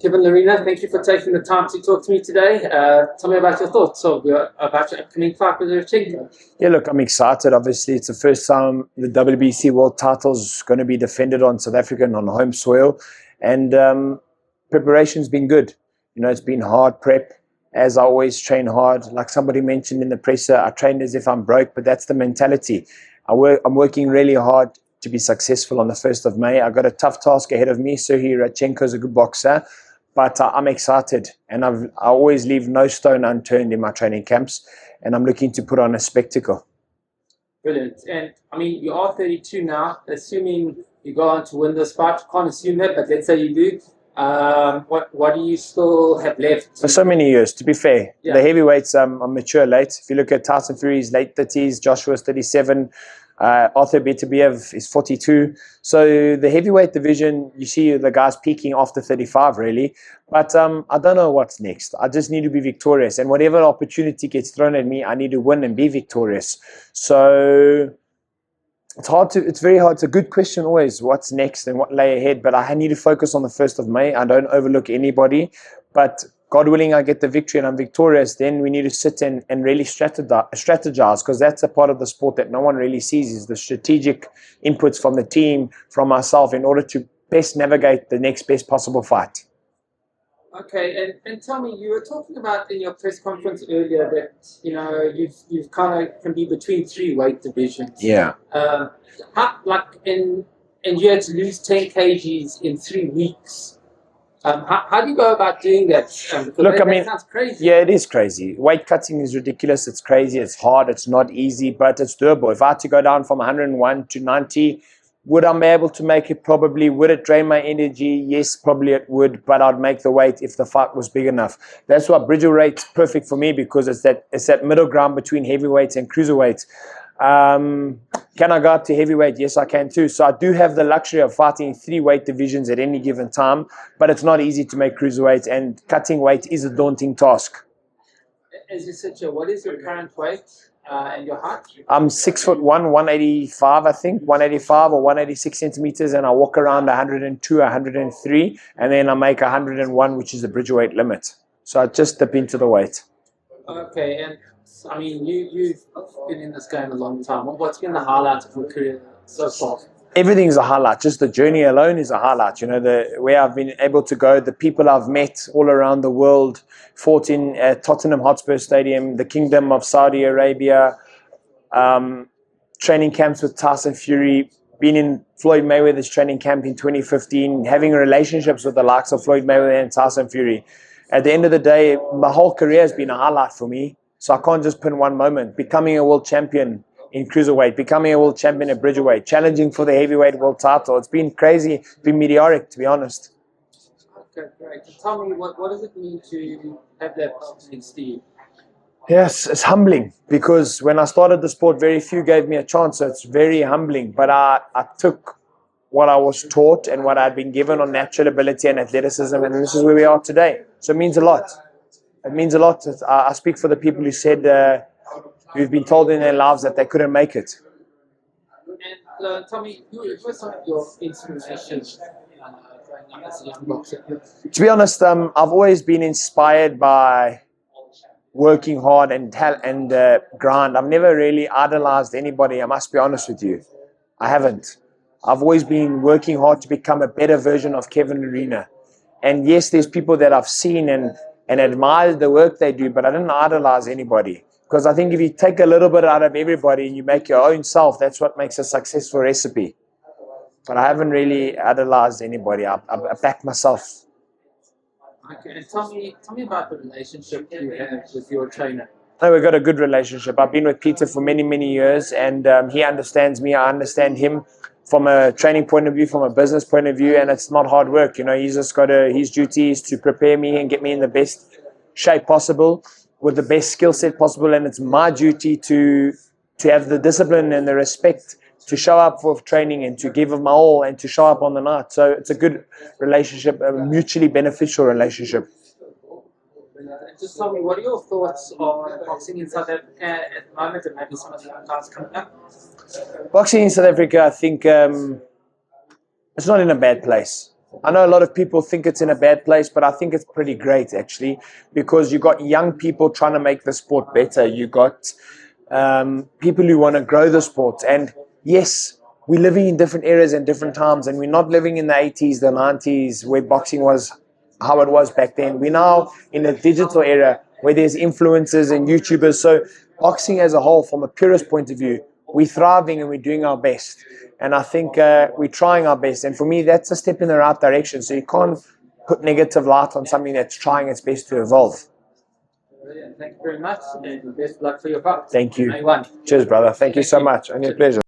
Kevin Lerena, thank you for taking the time to talk to me today. Tell me about your thoughts about your upcoming fight with Radchenko. Yeah, look, I'm excited. Obviously, it's the first time the WBC world title is going to be defended on South African on home soil. And preparation's been good. It's been hard prep, as I always train hard. Like somebody mentioned in the presser, I train as if I'm broke, but that's the mentality. I'm working really hard to be successful on the 1st of May. I've got a tough task ahead of me. Serhiy Radchenko is a good boxer. But I'm excited, and I always leave no stone unturned in my training camps, and I'm looking to put on a spectacle. Brilliant. And I mean, you are 32 now. Assuming you go on to win this fight, you can't assume that, but let's say you do. What do you still have left? For so many years, to be fair. Yeah. The heavyweights, I'm mature late. If you look at Tyson Fury's late 30s, Joshua's 37, Arthur Beterbiev is 42. So the heavyweight division, you see the guys peaking after 35, really. But I don't know what's next. I just need to be victorious. And whatever opportunity gets thrown at me, I need to win and be victorious. So it's very hard. It's a good question always, what's next and what lay ahead. But I need to focus on the 1st of May. I don't overlook anybody. But God willing, I get the victory and I'm victorious, then we need to sit and really strategize, because that's a part of the sport that no one really sees, is the strategic inputs from the team, from myself, in order to best navigate the next best possible fight. Okay, and tell me, you were talking about in your press conference earlier that you've kind of can be between 3 weight divisions. Yeah. And you had to lose 10 kgs in 3 weeks. How do you go about doing that? Look, that sounds crazy. Yeah, it is crazy. Weight cutting is ridiculous. It's crazy. It's hard. It's not easy, but it's doable. If I had to go down from 101 to 90, would I be able to make it? Probably. Would it drain my energy? Yes, probably it would, but I'd make the weight if the fight was big enough. That's why Bridgerweight's perfect for me, because it's that middle ground between heavyweights and cruiserweights. Can I go up to heavyweight? Yes, I can too. So I do have the luxury of fighting 3 weight divisions at any given time, but it's not easy to make cruiserweight, and cutting weight is a daunting task. As you said, Joe, what is your current weight and your height? I'm 6'1", 185, I think, 185 or 186 centimeters, and I walk around 102, 103, and then I make 101, which is the Bridgerweight limit. So I just dip into the weight. Okay, and I mean, you've been in this game a long time. What's been the highlight of your career so far? Everything's a highlight. Just the journey alone is a highlight. Where I've been able to go, the people I've met all around the world, fought in Tottenham Hotspur Stadium, the Kingdom of Saudi Arabia, training camps with Tyson Fury, been in Floyd Mayweather's training camp in 2015, having relationships with the likes of Floyd Mayweather and Tyson Fury. At the end of the day, my whole career has been a highlight for me. So I can't just pin one moment. Becoming a world champion in cruiserweight, becoming a world champion at Bridgerweight, challenging for the heavyweight world title. It's been crazy. It's been meteoric, to be honest. Okay, great. Tell me, what does it mean to have that next to you? Yes, it's humbling, because when I started the sport, very few gave me a chance. So it's very humbling. But I took what I was taught and what I'd been given on natural ability and athleticism, and this is where we are today. So it means a lot. It means a lot. I speak for the people who said, who've been told in their lives that they couldn't make it. And tell me, who were some of your inspirations growing up as a young boxer? To be honest, I've always been inspired by working hard and grind. I've never really idolized anybody, I must be honest with you. I haven't. I've always been working hard to become a better version of Kevin Lerena. And yes, there's people that I've seen and admire the work they do, but I didn't idolize anybody. Because I think if you take a little bit out of everybody and you make your own self, that's what makes a successful recipe. But I haven't really idolized anybody. I back myself. Okay, and tell me about the relationship you have with your trainer. No, we've got a good relationship. I've been with Peter for many, many years, and he understands me. I understand him from a training point of view, from a business point of view, and it's not hard work. He's just got his duty is to prepare me and get me in the best shape possible, with the best skill set possible, and it's my duty to have the discipline and the respect to show up for training and to give my all and to show up on the night. So it's a good relationship, a mutually beneficial relationship. Just tell me, what are your thoughts on boxing in South Africa at the moment, and maybe some of the guys coming up? Boxing in South Africa, I think it's not in a bad place. I know a lot of people think it's in a bad place, but I think it's pretty great actually, because you got young people trying to make the sport better. You got people who want to grow the sport. And yes, we're living in different eras and different times, and we're not living in the 80s, the 90s, where boxing was how it was back then. We're now in a digital era where there's influencers and YouTubers. So boxing as a whole, from a purist point of view, we're thriving and we're doing our best. And I think we're trying our best. And for me, that's a step in the right direction. So you can't put negative light on something that's trying its best to evolve. Brilliant. Thank you very much, and best of luck for your fight. Thank you. May 1. Cheers, brother. Thank you so much. And your pleasure.